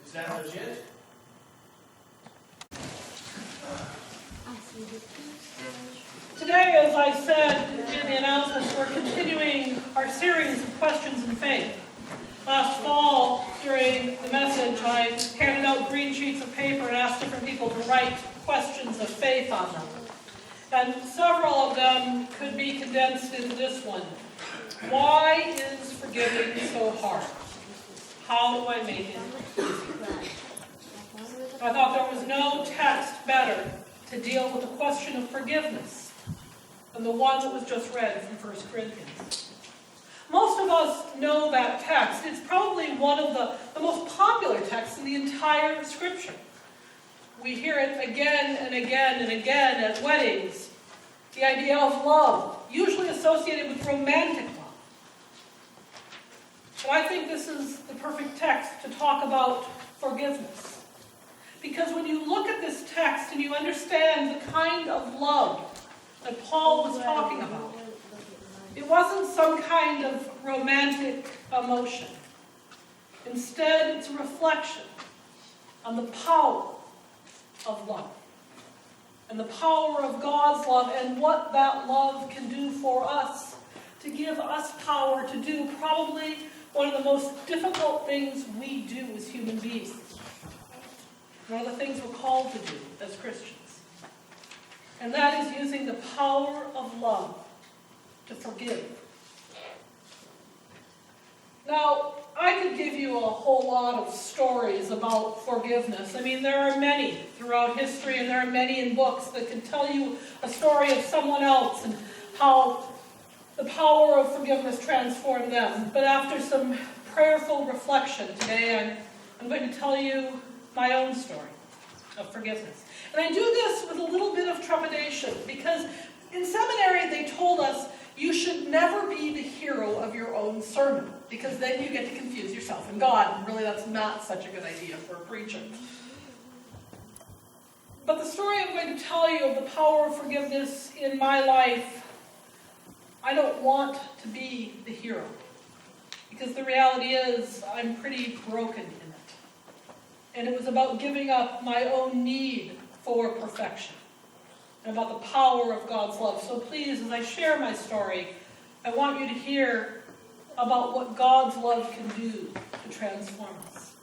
Is that legit? Today, as I said in the announcements, we're continuing our series of questions in faith. Last fall, during the message, I handed out green sheets of paper and asked different people to write questions of faith on them. And several of them could be condensed into this one. Why is forgiving so hard? How do I make it easy? I thought there was no text better to deal with the question of forgiveness than the one that was just read from 1 Corinthians. Most of us know that text. It's probably one of the most popular texts in the entire Scripture. We hear it again and again and again at weddings. The idea of love, usually associated with romantic love. But I think this is the perfect text to talk about forgiveness. Because when you look at this text and you understand the kind of love that Paul was talking about, it wasn't some kind of romantic emotion. Instead, it's a reflection on the power of love. And the power of God's love and what that love can do for us, to give us power to do probably one of the most difficult things we do as human beings. One of the things we're called to do as Christians. And that is using the power of love to forgive. Now, I could give you a whole lot of stories about forgiveness. I mean, there are many throughout history, and there are many in books that can tell you a story of someone else and how the power of forgiveness transformed them. But after some prayerful reflection today, I'm going to tell you my own story of forgiveness. And I do this with a little bit of trepidation, because in seminary they told us you should never be the hero of your own sermon, because then you get to confuse yourself and God, and really that's not such a good idea for a preacher. But the story I'm going to tell you of the power of forgiveness in my life, I don't want to be the hero, because the reality is I'm pretty broken in it. And it was about giving up my own need for perfection, and about the power of God's love. So please, as I share my story, I want you to hear about what God's love can do to transform us.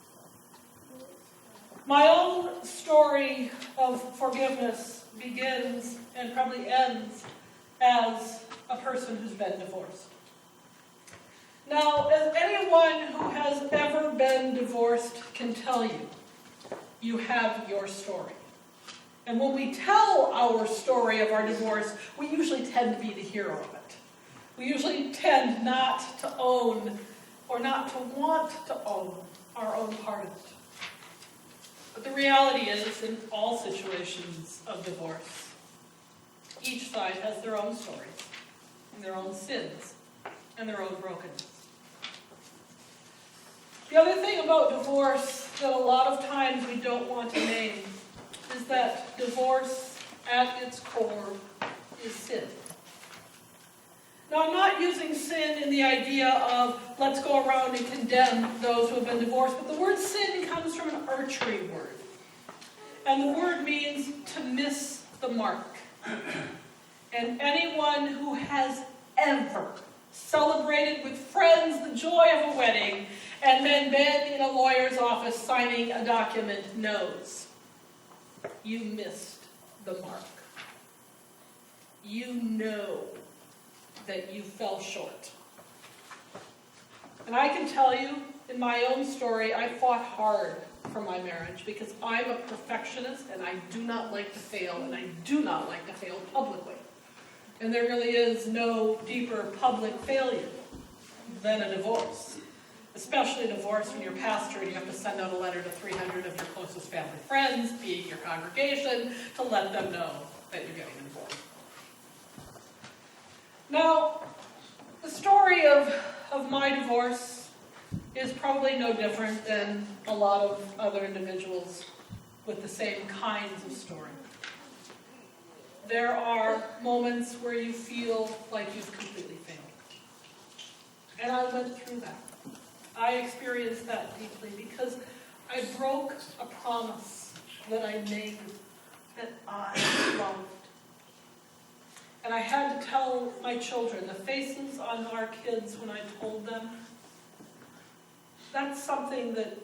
My own story of forgiveness begins and probably ends as a person who's been divorced. Now, as anyone who has ever been divorced can tell you, you have your story. And when we tell our story of our divorce, we usually tend to be the hero of it. We usually tend not to own or not to want to own our own part of it. But the reality is, in all situations of divorce, each side has their own stories, and their own sins, and their own brokenness. The other thing about divorce that a lot of times we don't want to name is that divorce at its core is sin. Now, I'm not using sin in the idea of let's go around and condemn those who have been divorced, but the word sin comes from an archery word. And the word means to miss the mark. And anyone who has ever celebrated with friends the joy of a wedding and then been in a lawyer's office signing a document knows you missed the mark. You know that you fell short. And I can tell you, in my own story, I fought hard for my marriage because I'm a perfectionist and I do not like to fail, and I do not like to fail publicly. And there really is no deeper public failure than a divorce. Especially a divorce when you're a pastor and you have to send out a letter to 300 of your closest family friends, being your congregation, to let them know that you're getting a divorce. Now, the story of my divorce is probably no different than a lot of other individuals with the same kinds of story. There are moments where you feel like you've completely failed. And I went through that. I experienced that deeply because I broke a promise that I made that I loved. And I had to tell my children, the faces on our kids when I told them, that's something that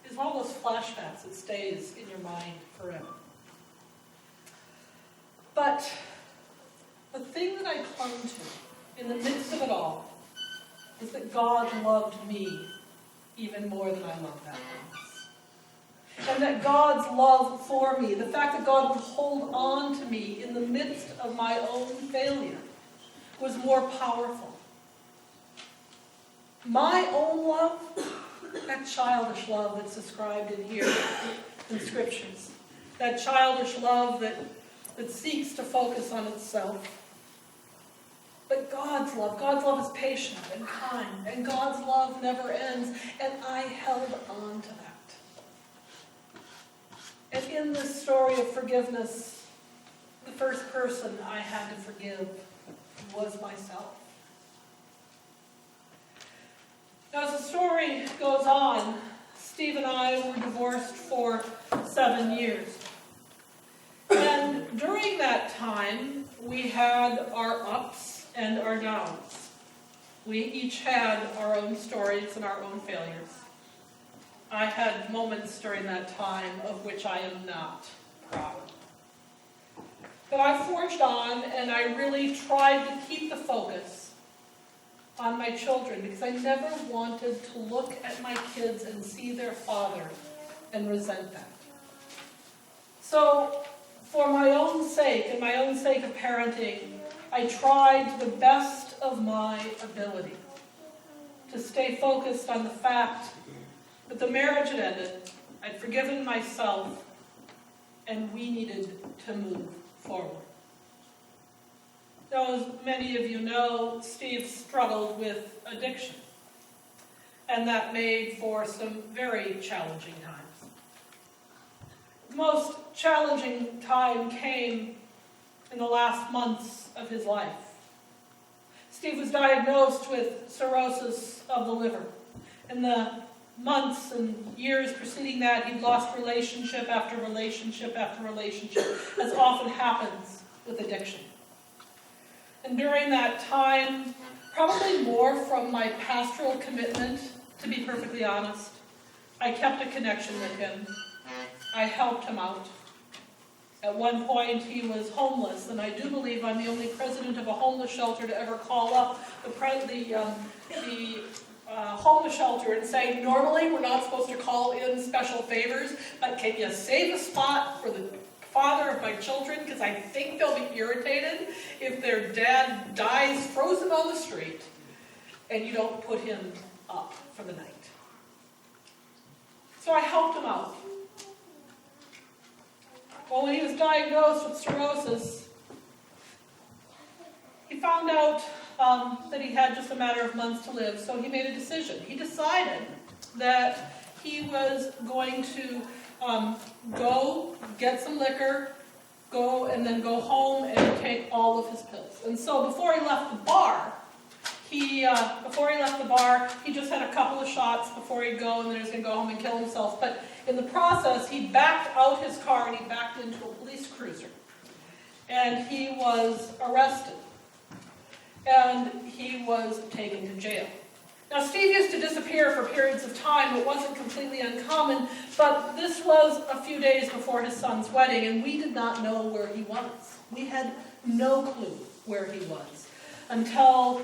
is one of those flashbacks that stays in your mind forever. But the thing that I clung to in the midst of it all is that God loved me even more than I loved that promise. And that God's love for me, the fact that God would hold on to me in the midst of my own failure, was more powerful. My own love, that childish love that's described in here in Scriptures, that childish love that seeks to focus on itself. But God's love is patient and kind, and God's love never ends, and I held on to that. And in this story of forgiveness, the first person I had to forgive was myself. Now, as the story goes on, Steve and I were divorced for 7 years. And during that time, we had our ups and our downs. We each had our own stories and our own failures. I had moments during that time of which I am not proud. But I forged on, and I really tried to keep the focus on my children, because I never wanted to look at my kids and see their father and resent that. So, for my own sake, and my own sake of parenting, I tried the best of my ability to stay focused on the fact that the marriage had ended, I'd forgiven myself, and we needed to move forward. Now, as many of you know, Steve struggled with addiction, and that made for some very challenging times. The most challenging time came in the last months of his life. Steve was diagnosed with cirrhosis of the liver. In the months and years preceding that, he'd lost relationship after relationship after relationship, as often happens with addiction. And during that time, probably more from my pastoral commitment, to be perfectly honest, I kept a connection with him. I helped him out. At one point, he was homeless, and I do believe I'm the only president of a homeless shelter to ever call up the homeless shelter and say, normally we're not supposed to call in special favors, but can you save a spot for the father of my children, because I think they'll be irritated if their dad dies frozen on the street and you don't put him up for the night. So I helped him out. Well, when he was diagnosed with cirrhosis, he found out that he had just a matter of months to live, so he made a decision. He decided that he was going to go get some liquor, and then go home and take all of his pills. And so before he left the bar, he just had a couple of shots before he'd go, and then he was going to go home and kill himself. But in the process, he backed out his car and he backed into a police cruiser. And he was arrested. And he was taken to jail. Now, Steve used to disappear for periods of time. It wasn't completely uncommon, but this was a few days before his son's wedding, and we did not know where he was. We had no clue where he was until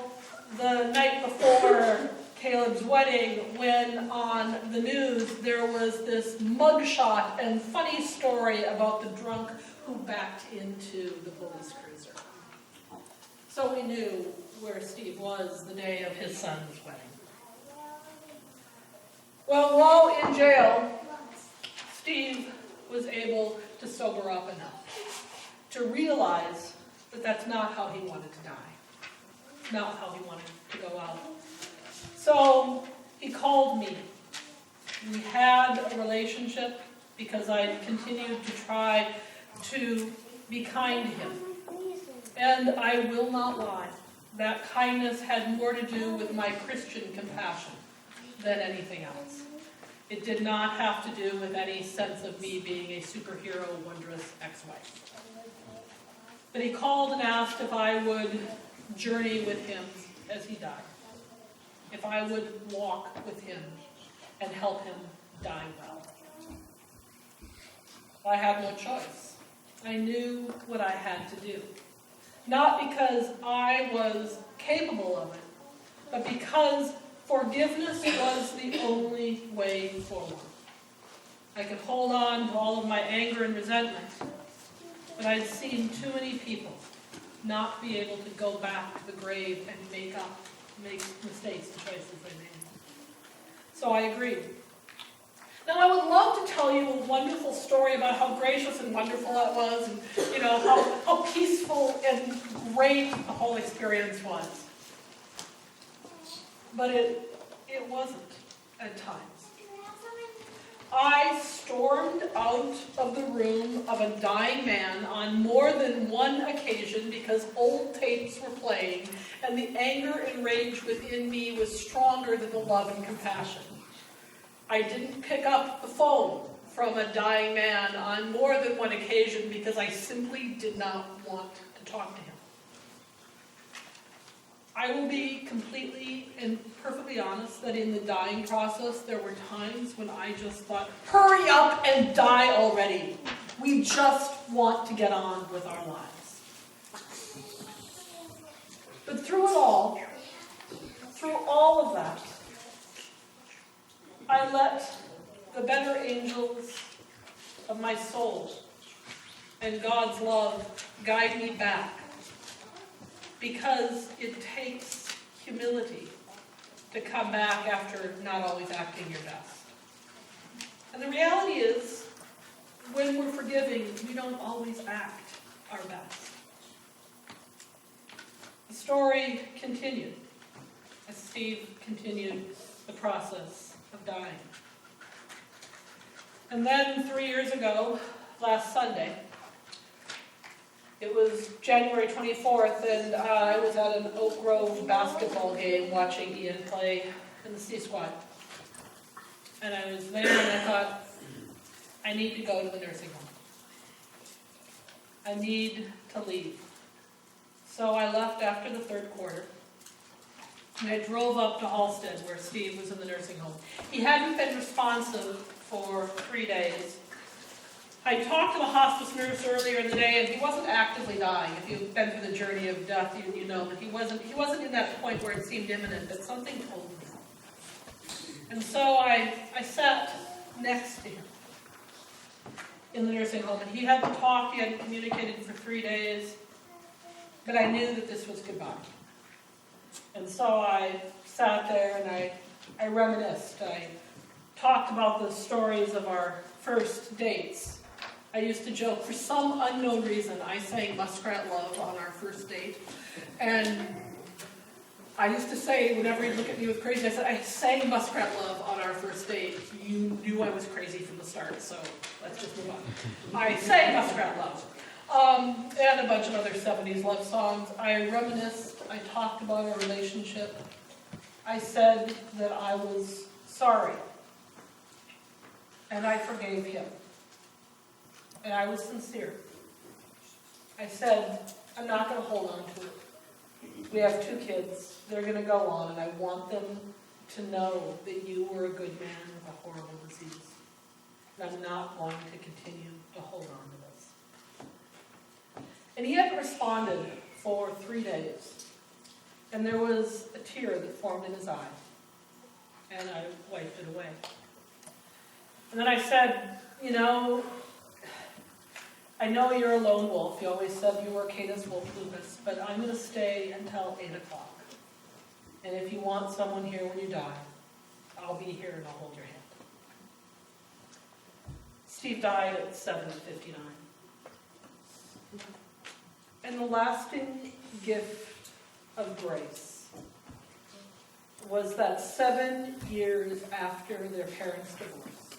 the night before Caleb's wedding, when on the news there was this mugshot and funny story about the drunk who backed into the police cruiser. So we knew where Steve was the day of his son's wedding. Well, while in jail, Steve was able to sober up enough to realize that that's not how he wanted to die, not how he wanted to go out. So he called me. We had a relationship because I continued to try to be kind to him. And I will not lie, that kindness had more to do with my Christian compassion than anything else. It did not have to do with any sense of me being a superhero, wondrous ex-wife. But he called and asked if I would journey with him as he died. If I would walk with him and help him die well. I had no choice. I knew what I had to do. Not because I was capable of it, but because forgiveness was the only way forward. I could hold on to all of my anger and resentment, but I'd seen too many people not be able to go back to the grave and make mistakes and choices they made. So I agreed. Now, I would love to tell you a wonderful story about how gracious and wonderful that was, and how peaceful and great the whole experience was. But it wasn't at times. I stormed out of the room of a dying man on more than one occasion because old tapes were playing, and the anger and rage within me was stronger than the love and compassion. I didn't pick up the phone from a dying man on more than one occasion because I simply did not want to talk to him. I will be completely and perfectly honest that in the dying process, there were times when I just thought, hurry up and die already. We just want to get on with our lives. But through it all, through all of that, I let the better angels of my soul and God's love guide me back. Because it takes humility to come back after not always acting your best. And the reality is, when we're forgiving, we don't always act our best. The story continued as Steve continued the process of dying. And then 3 years ago, last Sunday, it was January 24th, and I was at an Oak Grove basketball game watching Ian play in the C Squad. And I was there, and I thought, I need to go to the nursing home. I need to leave. So I left after the third quarter, and I drove up to Halstead, where Steve was in the nursing home. He hadn't been responsive for 3 days. I talked to the hospice nurse earlier in the day, and he wasn't actively dying. If you've been through the journey of death, you know that he wasn't in that point where it seemed imminent, but something told me. And so I sat next to him in the nursing home, and he hadn't talked, he hadn't communicated for 3 days, but I knew that this was goodbye. And so I sat there and I reminisced. I talked about the stories of our first dates. I used to joke, for some unknown reason, I sang Muskrat Love on our first date. And I used to say, whenever he'd look at me with crazy, I said, I sang Muskrat Love on our first date. You knew I was crazy from the start, so let's just move on. I sang Muskrat Love. And a bunch of other 70s love songs. I reminisced, I talked about our relationship. I said that I was sorry. And I forgave him. And I was sincere. I said, I'm not going to hold on to it. We have 2 kids. They're going to go on, and I want them to know that you were a good man with a horrible disease. And I'm not going to continue to hold on to this. And he hadn't responded for 3 days. And there was a tear that formed in his eye. And I wiped it away. And then I said, I know you're a lone wolf. You always said you were Canis Wolf Lupus, but I'm going to stay until 8 o'clock. And if you want someone here when you die, I'll be here and I'll hold your hand. Steve died at 7:59. And the lasting gift of grace was that 7 years after their parents' divorce,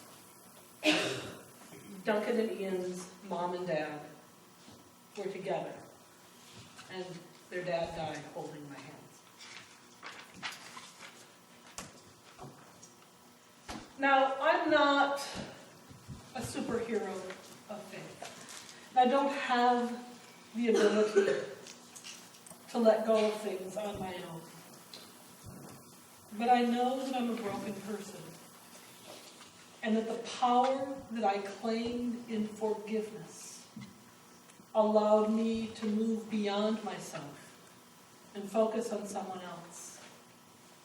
Duncan and Ian's mom and dad were together, and their dad died holding my hands. Now, I'm not a superhero of faith. I don't have the ability to let go of things on my own. But I know that I'm a broken person, and that the power that I claimed in forgiveness allowed me to move beyond myself and focus on someone else.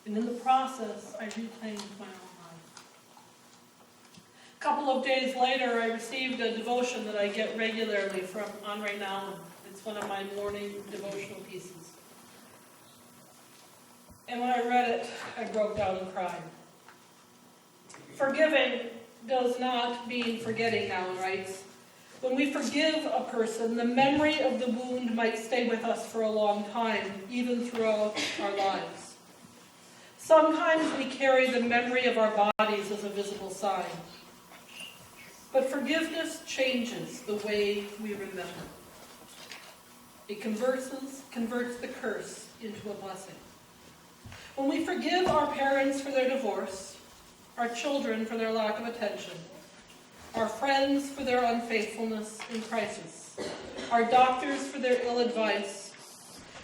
And in the process, I reclaimed my own life. A couple of days later, I received a devotion that I get regularly from Right Now. It's one of my morning devotional pieces. And when I read it, I broke down and cried. Forgiving does not mean forgetting, Alan writes. When we forgive a person, the memory of the wound might stay with us for a long time, even throughout our lives. Sometimes we carry the memory of our bodies as a visible sign. But forgiveness changes the way we remember. It converts the curse into a blessing. When we forgive our parents for their divorce, our children for their lack of attention, our friends for their unfaithfulness in crisis, our doctors for their ill advice,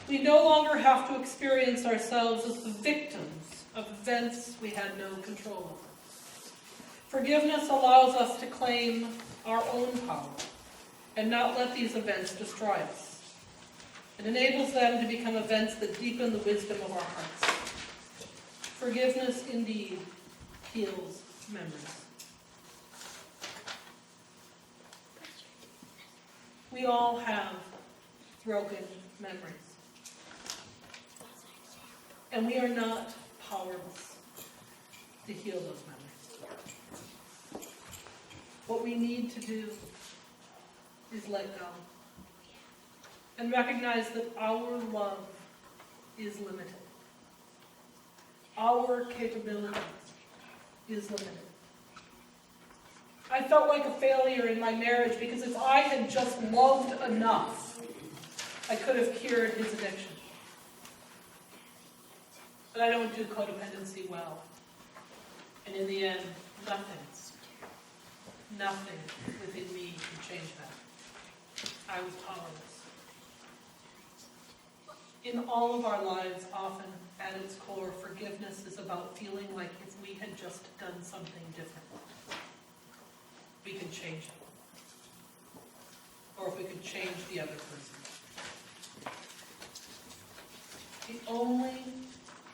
we no longer have to experience ourselves as the victims of events we had no control over. Forgiveness allows us to claim our own power and not let these events destroy us. It enables them to become events that deepen the wisdom of our hearts. Forgiveness indeed heals memories. We all have broken memories. And we are not powerless to heal those memories. What we need to do is let go. And recognize that our love is limited. Our capability is limited. I felt like a failure in my marriage because if I had just loved enough, I could have cured his addiction. But I don't do codependency well. And in the end, nothing within me can change that. I was powerless. In all of our lives, often at its core, forgiveness is about feeling like if we had just done something different, we could change it. Or if we could change the other person. The only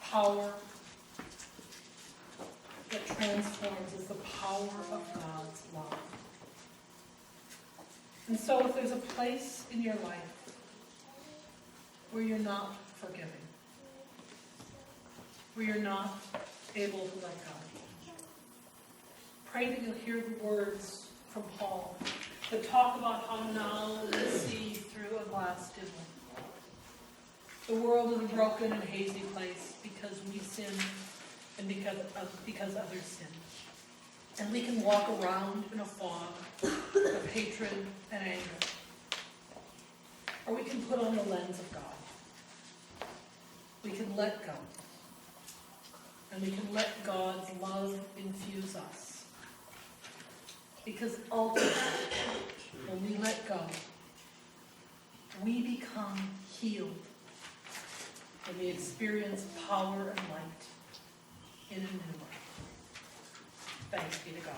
power that transforms is the power of God's love. And so if there's a place in your life where you're not forgiving, where you're not able to let go, pray that you'll hear the words from Paul that talk about how now we see through a glass dimly. The world is a broken and hazy place because we sin and because others sin. And we can walk around in a fog of hatred and anger. Or we can put on the lens of God. We can let go. And we can let God's love infuse us. Because ultimately, when we let go, we become healed. And we experience power and light in a new way. Thanks be to God.